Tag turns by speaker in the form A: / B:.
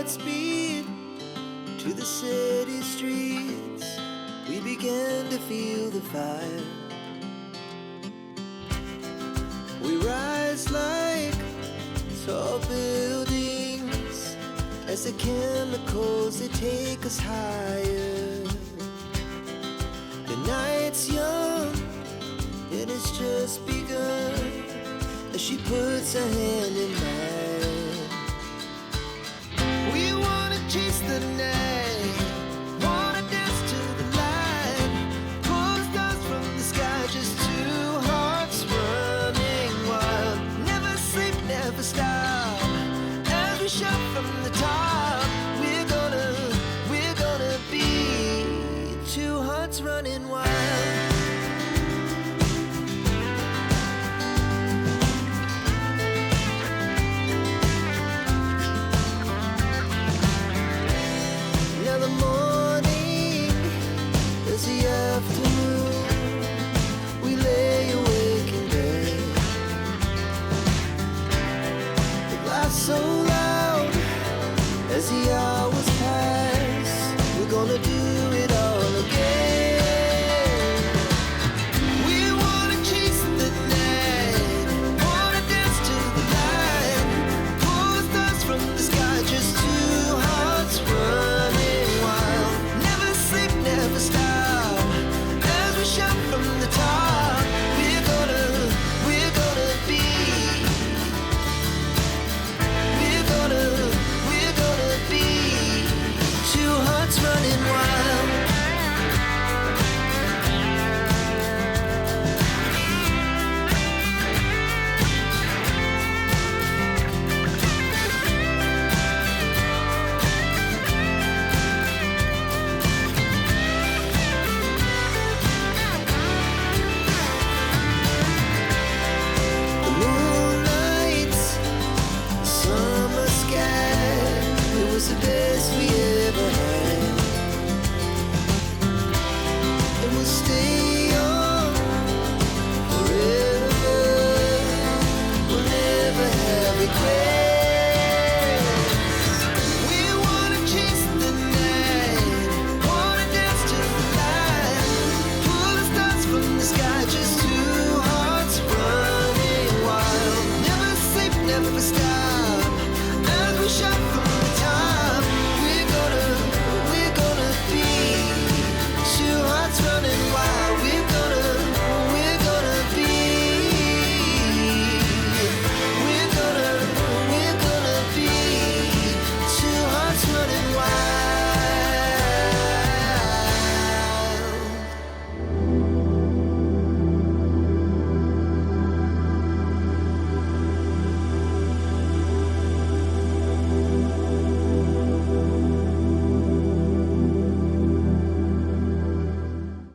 A: at speed to the city streets. We began to feel the fire. We rise like tall buildings as the chemicals, they take us higher. The night's young, it has just begun as she puts her hand in mine. We wanna chase the night, wanna dance to the light, pull the stars from the sky, just two hearts running wild. Never sleep, never stop, as we shout from the top. We're gonna be two hearts running wild. So loud as the hours pass, we're gonna do